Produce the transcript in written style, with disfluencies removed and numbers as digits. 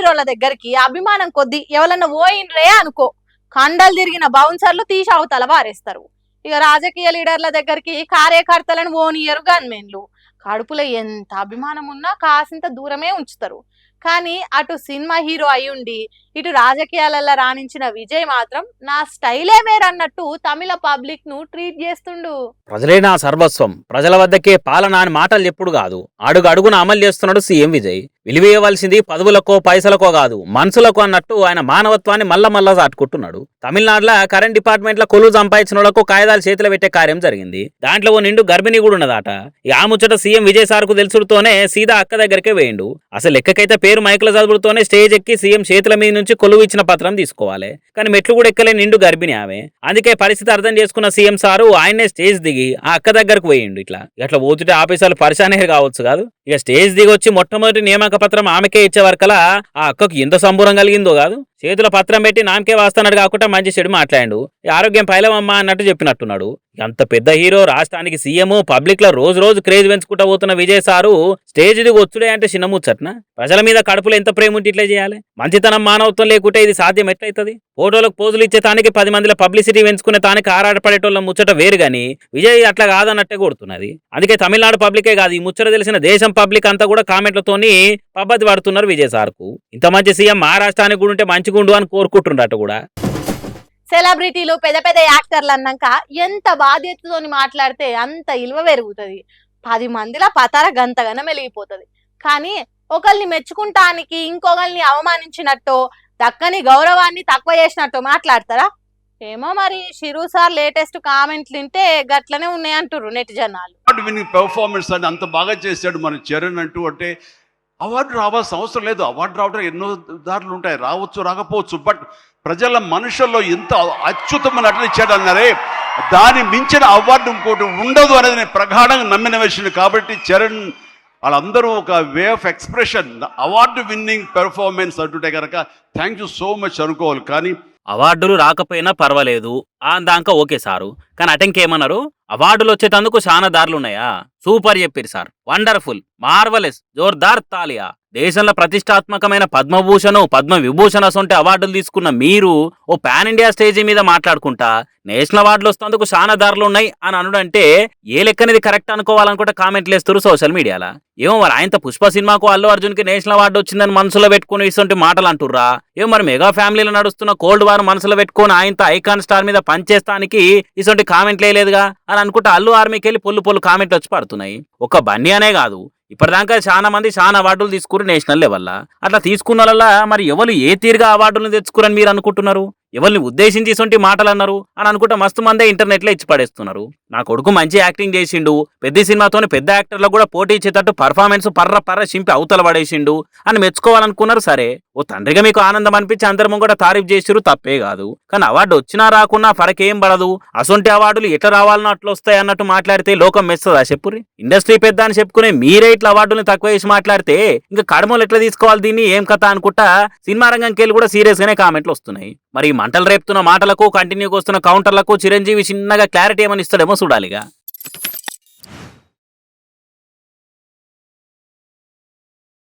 హీరోల దగ్గరికి అభిమానం కొద్ది ఎవరన్నా పోయినరే అనుకో, కండలు తిరిగిన బౌన్సర్లు తీసి అవతల వారేస్తారు. ఇక రాజకీయ లీడర్ల దగ్గరికి కార్యకర్తలను ఓనియరు గన్మెన్లు. కడుపులో ఎంత అభిమానం ఉన్నా కాసింత దూరమే ఉంచుతారు. కానీ అటు సినిమా హీరో అయ్యుండి ఇటు రాజకీయాలలో రాణించిన విజయ్ మాత్రం నా స్టైలే వేరన్నట్టు తమిళ పబ్లిక్ ను ట్రీట్ చేస్తుండు. ప్రజలే నా సర్వస్వం, ప్రజల వద్దకే పాలన అని మాటలు ఎప్పుడు కాదు, అడుగు అడుగున అమలు చేస్తున్నాడు సీఎం విజయ్. విలువేయవలసింది పదవులకో పైసలకో కాదు, మనసులకు అన్నట్టు ఆయన మానవత్వాన్ని మళ్ళా చాటుకుంటున్నాడు. తమిళనాడులో కరెంట్ డిపార్ట్మెంట్ లో కొలువు సంపాదించిన వాళ్ళకు కాగితాలు చేతిలో పెట్టే కార్యం జరిగింది. దాంట్లో ఓ నిండు గర్భిణి కూడా ఉన్నదట. ఆ ముచ్చట సీఎం విజయ్ సార్ కు తెలుసుడుతోనే సీదా అక్క దగ్గరికే వేయండు. అసలు లెక్కకైతే పేరు మైకుల చదువుతోనే స్టేజ్ ఎక్కి సీఎం చేతుల మీద నుంచి కొలువు ఇచ్చిన పత్రం తీసుకోవాలి. కానీ మెట్లు కూడా ఎక్కలే నిండు గర్భిణి ఆమె. అందుకే పరిస్థితి అర్థం చేసుకున్న సీఎం సారు ఆయనే స్టేజ్ దిగి ఆ అక్క దగ్గరకు పోయిండు. ఇట్లా పోతుంటే ఆఫీసర్లు పరిశానే కావచ్చు కాదు. ఇక స్టేజ్ దిగి వచ్చి మొట్టమొదటి నియామక పత్రం ఆమెకే ఇచ్చే వరకలా ఆ అక్కకు ఎంత సంబూరం కలిగిందో కాదు. చేతుల పత్రం పెట్టి నామకే వాస్తున్నాడు కాకుండా మంచి చెడు మాట్లాడు. ఆరోగ్యం పైలమమ్మా అన్నట్టు చెప్పినట్టున్నాడు. అంత పెద్ద హీరో, రాష్ట్రానికి సీఎం, పబ్లిక్ లో రోజు క్రేజ్ పెంచుకుంటూ పోతున్న విజయ్ సారు స్టేజ్ దిగి వచ్చుడే అంటే చిన్న ముచ్చట్న? ప్రజల మీద కడుపులో ఎంత ప్రేమ ఉంటే ఇట్లే చేయాలి? మంచితనం మానవత్వం లేకుంటే ఇది సాధ్యం ఎట్లయితది? ఫోటోలకు పోజులు ఇచ్చే తానికి 10 మందిలో పబ్లిసిటీ పెంచుకునే తానికి ఆరాటపడేటోళ్ళ ముచ్చట వేరు గాని విజయ్ అట్లా కాదన్నట్టే కొడుతున్నది. అందుకే తమిళనాడు పబ్లికే కాదు, ఈ ముచ్చట తెలిసిన దేశం పబ్లిక్ అంతా కూడా కామెంట్లతోని పబ్బతి పడుతున్నారు విజయ్ సార్కు. ఇంత మంచి సీఎం మహారాష్ట్రానికి కూడా ఉంటే మంచిగుండు అని కోరుకుంటున్నట్టు కూడా. సెలబ్రిటీలు పెద్ద పెద్ద యాక్టర్లు అన్నాక ఎంత బాధ్యతతోని మాట్లాడితే అంత ఇలువ పెరుగుతుంది. 10 మందిలా పతార గంతగానే మెలిగిపోతుంది. కానీ ఒకరిని మెచ్చుకుంటానికి ఇంకొకరిని అవమానించినట్టు, దక్కని గౌరవాన్ని తక్కువ చేసినట్టు మాట్లాడతారా? ఏమో మరి. షిరు సార్ లేటెస్ట్ కామెంట్లు వింటే గట్లనే ఉన్నాయి అంటారు నెట్ జనాలు. పెర్ఫార్మెన్స్ అని అంత బాగా చేశాడు మన చరణ్ అంటూ. అంటే అవార్డు రావాల్సిన అవసరం లేదు. అవార్డు రావడం ఎన్నో దారులు ఉంటాయి, రావచ్చు రాకపోవచ్చు. బట్ ప్రజల మనుషుల్లో ఎంత అత్యుత్తమైన నటన ఇచ్చాడు అన్నారే, దాని మించిన అవార్డు ఇంకోటి ఉండదు అనేది నేను ప్రగాఢంగా నమ్మిన విషయం. కాబట్టి చరణ్ వాళ్ళందరూ ఒక way of expression, award winning performance అంటుంటే కనుక థ్యాంక్ యూ సో మచ్ అనుకోవాలి. కానీ అవార్డులు రాకపోయినా పర్వాలేదు దాకా ఓకే సారు. కానీ అటెంకేమన్నారు, అవార్డులు వచ్చేటందుకు చాలా దారులున్నాయా? సూపర్ చెప్పారు సార్, వండర్ఫుల్, మార్వలెస్, జోర్దార్ తాలియా. దేశంలో ప్రతిష్టాత్మకమైన పద్మభూషణ్, పద్మ విభూషణ్ అసొంటి అవార్డులు తీసుకున్న మీరు ఓ పాన్ ఇండియా స్టేజీ మీద మాట్లాడుకుంటా నేషనల్ అవార్డులు వస్తేందుకు చాలా దారులు ఉన్నాయి అని అనుడంటే ఏ లెక్కనేది కరెక్ట్ అనుకోవాలనుకుంటే కామెంట్లు వేస్తారు సోషల్ మీడియాలో. ఏమో మరి ఆయనతో పుష్ప సినిమాకు అల్లు అర్జున్ కి నేషనల్ అవార్డు వచ్చిందని మనసులో పెట్టుకుని ఇటువంటి మాటలు అంటుర్రా? ఏమో మరి మెగా ఫ్యామిలీలో నడుస్తున్న కోల్డ్ వార్ మనసులో పెట్టుకుని ఆయనతో ఐకాన్ స్టార్ మీద పనిచేస్తానికి ఇటువంటి కామెంట్లు వేయలేదుగా అని అనుకుంటే అల్లు ఆర్మీకి వెళ్ళి పొల్లు కామెంట్లు వచ్చి పడుతున్నాయి. ఒక బన్నీ అనే కాదు, ఇప్పటిదాకా చాలా మంది చాలా అవార్డులు తీసుకురు నేషనల్ లెవెల్లో. అట్లా తీసుకున్న వాళ్ళ మరి ఎవరు ఏ తీరుగా అవార్డులను తెచ్చుకురని మీరు అనుకుంటున్నారు? ఎవరిని ఉద్దేశించి ఇటువంటి మాటలు అన్నారు అని అనుకుంటే మస్తు మందే ఇంటర్నెట్లో ఇచ్చి పడేస్తున్నారు. నా కొడుకు మంచి యాక్టింగ్ చేసిండు, పెద్ద సినిమాతోని పెద్ద యాక్టర్లకు కూడా పోటీ ఇచ్చేటట్టు పర్ఫార్మెన్స్ పర్ర చింపి అవతల పడేసిండు అని మెచ్చుకోవాలనుకున్నారు. సరే, ఓ తండ్రిగా మీకు ఆనందం అనిపించి అందరం కూడా తారీఫ్ చేసిరు, తప్పే కాదు. కానీ అవార్డు వచ్చినా రాకున్నా ఫరకేం పడదు. అసొంటి అవార్డులు ఎట్లా రావాలనో అట్లా వస్తాయి అన్నట్టు మాట్లాడితే లోకం మెచ్చదా చెప్పురి? ఇండస్ట్రీ పెద్ద అని చెప్పుకునే మీరే ఇట్లా అవార్డుని తక్కువ చేసి మాట్లాడితే ఇంకా కడమలు ఎట్లా తీసుకోవాలి దీన్ని, ఏం కథ అనుకుంటా సినిమా రంగంకి వెళ్ళి కూడా సీరియస్ గానే కామెంట్లు వస్తున్నాయి. మరి మంటలు రేపుతున్న మాటలకు కంటిన్యూగా వస్తున్న కౌంటర్లకు చిరంజీవి చిన్నగా క్లారిటీ ఏమని ఇస్తాడేమో చూడాలిగా.